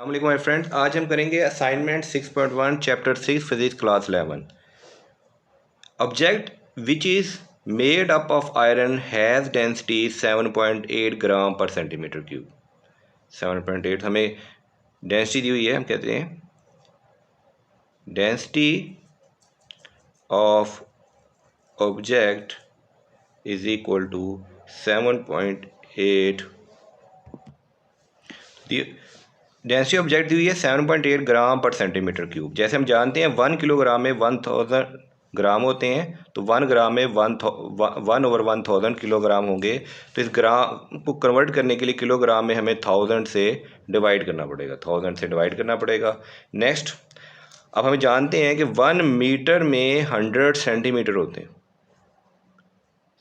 अस्सलाम my friends, आज हम करेंगे assignment 6.1 chapter 6 physics class 11। Object which is made up of iron has density 7.8 ग्राम पर सेंटीमीटर क्यूब। 7.8 हमें डेंसिटी दी हुई है। हम कहते हैं density of object is equal to 7.8। Density object दी हुई है 7.8 ग्राम पर सेंटीमीटर क्यूब। जैसे हम जानते हैं 1 किलोग्राम में 1000 ग्राम होते हैं, तो 1 ग्राम में 1/1000 किलोग्राम होंगे। तो इस ग्राम को कन्वर्ट करने के लिए किलोग्राम में हमें 1000 से डिवाइड करना पड़ेगा। 1000 से डिवाइड करना पड़ेगा। नेक्स्ट, अब हमें जानते हैं कि 1 मीटर में 100 सेंटीमीटर होते हैं।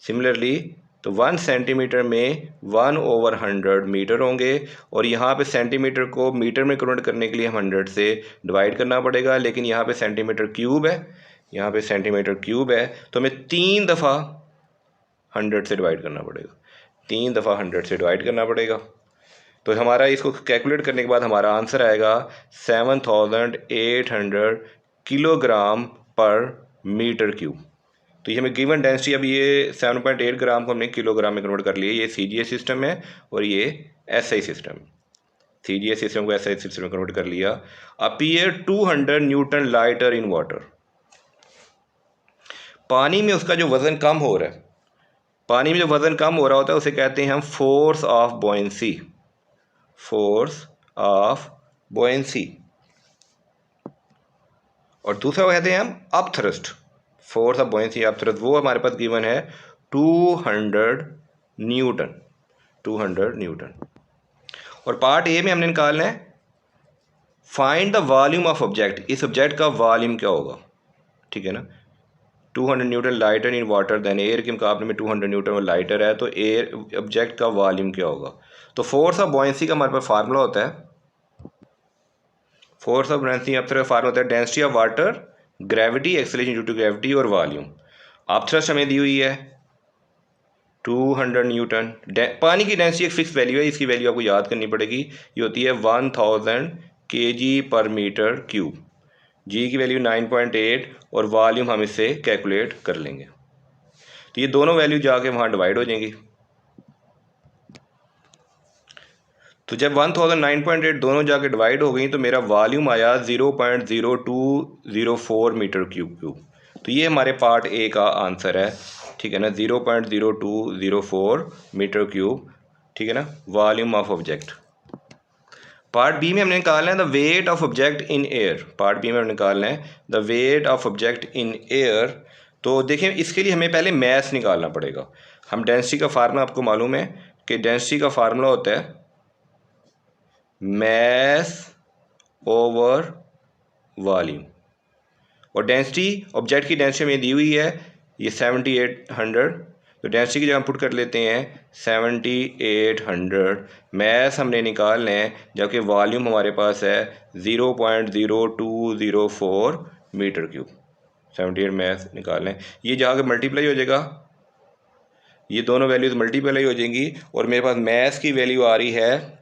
सिमिलरली तो 1 सेंटीमीटर में 1/100 मीटर होंगे, और यहाँ पे सेंटीमीटर को मीटर में कन्वर्ट करने के लिए हम 100 से डिवाइड करना पड़ेगा। लेकिन यहाँ पे सेंटीमीटर क्यूब है, यहाँ पे सेंटीमीटर क्यूब है, तो हमें 3 दफ़ा 100 से डिवाइड करना पड़ेगा। 3 दफ़ा 100 से डिवाइड करना पड़ेगा। तो हमारा इसको कैलकुलेट करने के बाद हमारा आंसर आएगा 7800 किलोग्राम पर मीटर क्यूब। तो ये हमें गिवन डेंसिटी, अब ये 7.8 ग्राम को हमने किलोग्राम में कन्वर्ट कर लिया। ये CGS सिस्टम है और ये SI सिस्टम। CGS सिस्टम को SI सिस्टम में कन्वर्ट कर लिया। Appear 200 newton lighter in water. पानी में उसका जो वज़न कम हो रहा है, पानी में जो वज़न कम हो रहा होता है उसे कहते हैं हम force of buoyancy. Force of buoyancy. और दूसरा कहते हैं हम upthrust. Force of buoyancy upthrust, वो हमारे पास गिवन है 200 न्यूटन। 200 न्यूटन। और पार्ट ए में हमने निकालना है find the volume of object. इस ऑब्जेक्ट का वॉल्यूम क्या होगा, ठीक है ना। 200 newton lighter in water, than air के मुकाबले में 200 न्यूटन और लाइटर है, तो एयर ऑब्जेक्ट का वॉल्यूम क्या होगा। तो फोर्स ऑफ बॉयंसी का हमारे पास फार्मूला होता है, force of buoyancy upthrust formula होता है density of water, gravity, acceleration due to gravity और वॉल्यूम। अपथ्रस्ट हमें दी हुई है 200 न्यूटन। पानी की डेंसिटी एक फिक्स वैल्यू है, इसकी वैल्यू आपको याद करनी पड़ेगी। ये होती है 1000 kg पर मीटर क्यूब। जी की वैल्यू 9.8 और वॉल्यूम हम इससे कैलकुलेट कर लेंगे। तो ये दोनों वैल्यू जाके वहाँ डिवाइड हो जाएंगी। तो जब 1009.8 दोनों जाके डिवाइड हो गई तो मेरा वॉल्यूम आया 0.0204 मीटर क्यूब। तो ये हमारे पार्ट ए का आंसर है, ठीक है ना, 0.0204 मीटर क्यूब, ठीक है ना, volume of object. Part B में हमने निकालना है the weight of object in air. Part B में हमने निकालना है the weight of object in air. तो देखिए, इसके लिए हमें पहले मैस निकालना पड़ेगा। हम डेंसिटी का फार्मूला, आपको मालूम है कि डेंसिटी का फार्मूला होता है मैस ओवर वॉल्यूम। और डेंसिटी ऑब्जेक्ट की डेंसिटी में दी हुई है ये 7800। तो डेंसिटी की जगह पुट कर लेते हैं 7800। मैस हमने निकालना है, जबकि वॉल्यूम हमारे पास है 0.0204 मीटर क्यूब। 78 मैस निकालना है, ये जाकर मल्टीप्लाई हो जाएगा, ये दोनों वैल्यूज मल्टीप्लाई हो जाएंगी। और मेरे पास मैस की वैल्यू आ रही है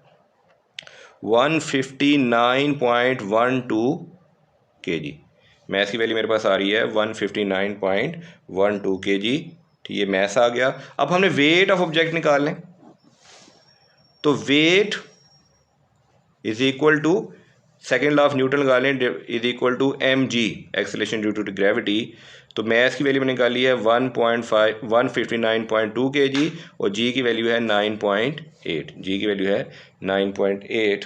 159.12 kg। मैस की वैल्यू मेरे पास आ रही है 159.12 kg। ठीक, ये मैस आ गया। अब हमने वेट ऑफ ऑब्जेक्ट निकालना है, तो weight is equal to second law of Newton निकालें, is equal to mg, acceleration due to gravity. तो मैस की वैल्यू मैंने निकाली है 159.2 kg और जी की वैल्यू है 9.8। जी की वैल्यू है 9.8।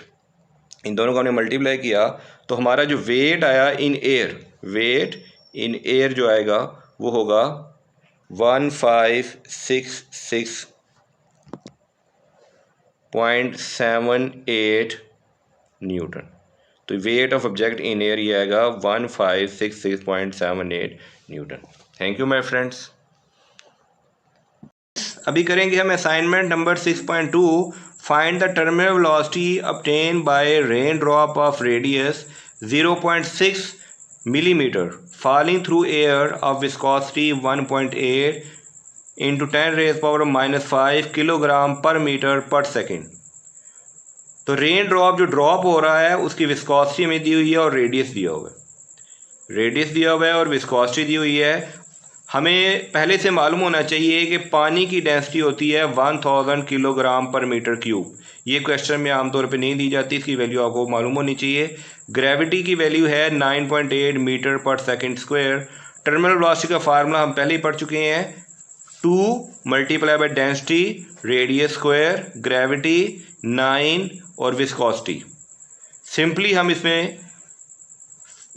इन दोनों को हमने मल्टीप्लाई किया तो हमारा जो वेट आया in air, weight in air जो आएगा वो होगा 1566.78 न्यूटन। तो weight of object in air ये आएगा 1566.78 newton. Thank you my friends. अभी करेंगे हम assignment number 6.2 find the terminal velocity obtained by rain drop of radius 0.6 millimeter falling through air of viscosity 1.8 into 10⁻⁻⁵ kilogram per metre पर second. तो rain drop जो drop हो रहा है उसकी विस्कोसिटी हमें दी हुई है और रेडियस दिया हुआ है, रेडियस दिया हुआ है और विस्कोसिटी दी हुई है। हमें पहले से मालूम होना चाहिए कि पानी की डेंसिटी होती है 1000 किलोग्राम पर मीटर क्यूब। ये क्वेश्चन में आमतौर पे नहीं दी जाती, इसकी वैल्यू आपको मालूम होनी चाहिए। ग्रेविटी की वैल्यू है 9.8 मीटर पर सेकंड स्क्वायर। टर्मिनल वेलोसिटी का फार्मूला हम पहले ही पढ़ चुके हैं, 2 multiply by density radius square gravity 9 और विस्कोसिटी। सिंपली हम इसमें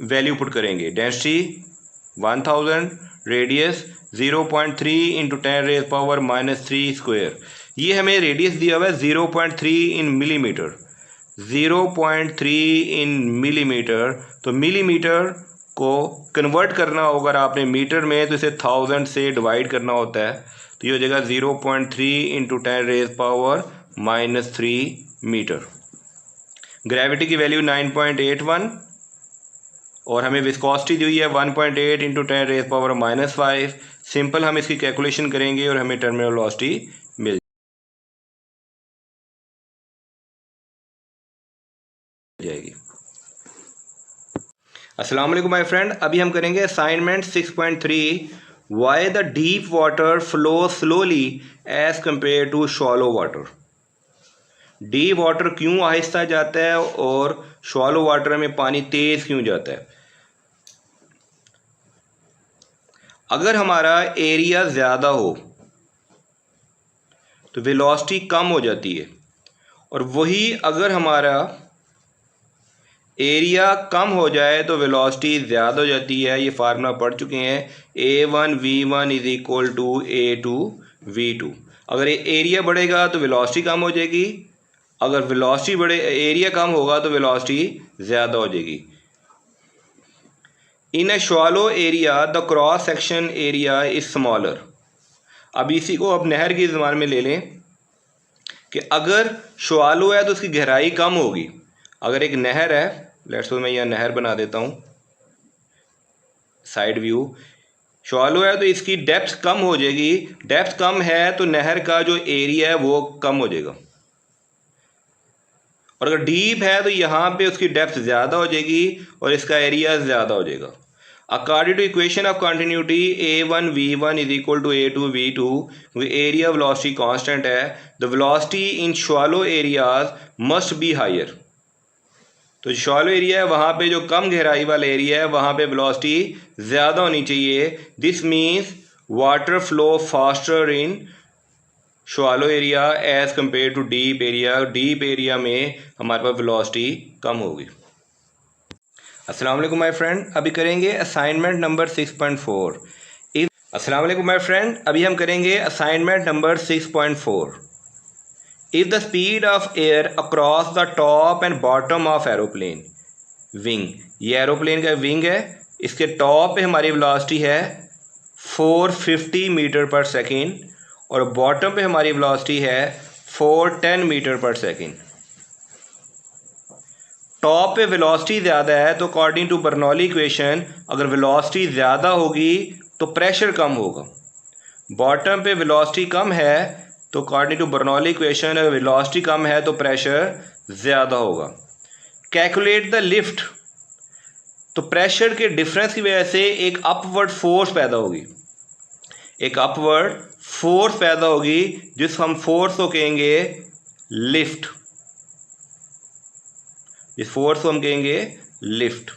वैल्यू पुट करेंगे, डेंसिटी 1000, रेडियस 0.3 इंटू 10⁻³ स्क्वायर। ये हमें रेडियस दिया हुआ है 0.3 इन मिलीमीटर, 0.3 इन मिलीमीटर। तो मिलीमीटर को कन्वर्ट करना होगा अगर आपने मीटर में, तो इसे 1000 से डिवाइड करना होता है। तो ये हो जाएगा 0.3 इंटू 10⁻³ मीटर। ग्रेविटी की वैल्यू 9.81 और हमें विस्कोसिटी दी हुई है 1.8 इंटू 10⁻⁵। सिंपल हम इसकी कैलकुलेशन करेंगे और हमें टर्मिनल वेलोसिटी मिल जाएगी। अस्सलाम वालेकुम माय फ्रेंड, अभी हम करेंगे assignment 6.3, why the deep water flow slowly as compare to shallow water. Deep water क्यों आहिस्ता जाता है और शॉलो वाटर में पानी तेज क्यों जाता है। अगर हमारा एरिया ज़्यादा हो तो वेलोसिटी कम हो जाती है, और वही अगर हमारा एरिया कम हो जाए तो वेलोसिटी ज़्यादा हो जाती है। ये फार्मूला पढ़ चुके हैं, A1V1 is equal to A2V2। अगर एरिया बढ़ेगा तो वेलोसिटी कम हो जाएगी, अगर वेलोसिटी बढ़े एरिया कम होगा तो वेलोसिटी ज़्यादा हो जाएगी। In a shallow area the cross section area is smaller. अब इसी को अब नहर की ज़बान में ले लें कि अगर शॉलो है तो उसकी गहराई कम होगी। अगर एक नहर है, लेट्स सपोज मैं यहाँ नहर बना देता हूँ, साइड व्यू। शॉलो है तो इसकी डेप्थ कम हो जाएगी, डेप्थ कम है तो नहर का जो एरिया है वो कम हो जाएगा। और अगर डीप है तो यहाँ पे उसकी डेप्थ ज़्यादा हो जाएगी और इसका एरिया ज़्यादा हो जाएगा। According to equation of continuity A1V1 is equal to A2V2, area velocity constant है, the velocity in shallow areas must be higher. तो शॉलो एरिया है वहाँ पे जो कम गहराई वाला एरिया है वहाँ पे वेलोसिटी ज़्यादा होनी चाहिए। This means water flow faster in shallow area as compare to deep area. Deep area में हमारे पास वेलोसिटी कम होगी। अस्सलाम वालेकुम माय फ्रेंड, अभी करेंगे असाइनमेंट नंबर 6.4। अस्सलाम वालेकुम माय फ्रेंड, अभी हम करेंगे assignment number 6.4। If the speed of air across the top and bottom of aeroplane wing, ये एरोप्लेन का विंग है, इसके टॉप पे हमारी वेलोसिटी है 450 मीटर पर सेकेंड और बॉटम पे हमारी वेलोसिटी है 410 मीटर पर सेकेंड। टॉप पे वेलोसिटी ज़्यादा है तो अकॉर्डिंग टू बर्नौली इक्वेशन अगर वेलोसिटी ज़्यादा होगी तो प्रेशर कम होगा। बॉटम पे वेलोसिटी कम है तो अकॉर्डिंग टू बर्नौली इक्वेशन अगर वेलोसिटी कम है तो प्रेशर ज़्यादा होगा। कैलकुलेट द लिफ्ट, तो प्रेशर के डिफरेंस की वजह से एक अपवर्ड फोर्स पैदा होगी, एक अपवर्ड फोर्स पैदा होगी जिस हम फोर्स को कहेंगे लिफ्ट, इस फोर्स को हम कहेंगे लिफ्ट।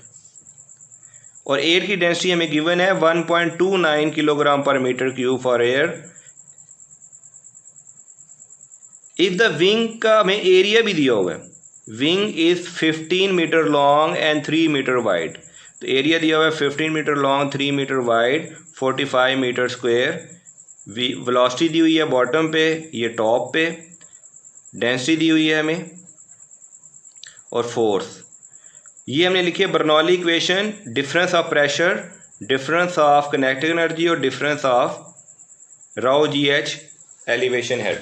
और एयर की डेंसिटी हमें गिवन है 1.29 kilogram per metre cube for air. If the wing का हमें एरिया भी दिया हुआ है, wing is 15 metre long and 3 metre wide. तो एरिया दिया हुआ है 15 metre long 3 metre wide 45 metre square. Velocity दी हुई है बॉटम पे, ये टॉप पे, डेंसिटी दी हुई है हमें और फोर्स ये हमने लिखी है Bernoulli equation, difference of pressure, difference of kinetic energy और difference of rho GH elevation head.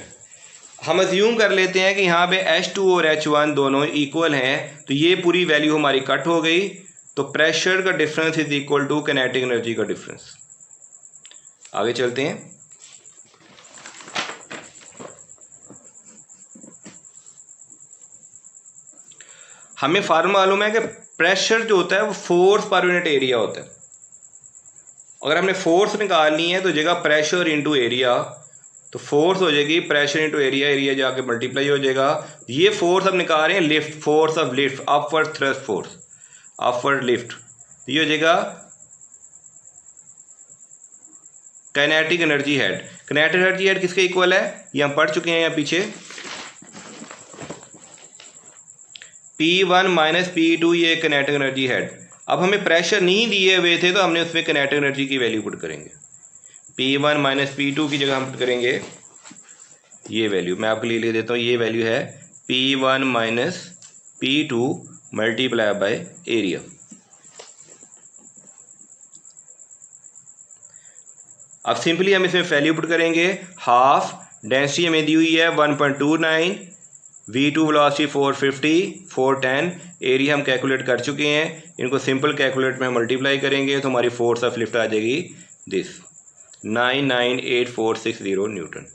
हम अज्यूम कर लेते हैं कि यहाँ पे H2 और H1 दोनों इक्वल हैं, तो ये पूरी वैल्यू हमारी कट हो गई। तो प्रेशर का difference is equal to connecting energy का डिफरेंस। आगे चलते हैं। हमें फार्मूला मालूम है कि प्रेशर जो होता है वो फोर्स पर यूनिट एरिया होता है। अगर हमने फोर्स निकालनी है तो जगह प्रेशर इंटू एरिया, तो फोर्स हो जाएगी प्रेशर इंटू एरिया, एरिया जाके मल्टीप्लाई हो जाएगा। ये फोर्स हम निकाल रहे हैं lift, force of lift, upward thrust force, upward lift. ये हो जाएगा kinetic energy head. Kinetic energy head किसके इक्वल है, ये हम पढ़ चुके हैं यहाँ पीछे, P1 माइनस P2, ये काइनेटिक एनर्जी हेड। अब हमें प्रेशर नहीं दिए हुए थे तो हमने उसमें काइनेटिक एनर्जी की वैल्यू पुट करेंगे। P1 माइनस P2 की जगह हम पुट करेंगे ये वैल्यू, मैं आपके लिए लिख देता हूँ, ये वैल्यू है P1 minus P2 multiply by area. अब सिंपली हम इसमें वैल्यू पुट करेंगे, हाफ डेंसिटी हमें दी हुई है 1.29, V2 वेलोसिटी 450, 410, एरिया हम कैलकुलेट कर चुके हैं, इनको सिंपल कैलकुलेट में मल्टीप्लाई करेंगे तो हमारी फोर्स ऑफ लिफ्ट आ जाएगी दिस 998,460 न्यूटन।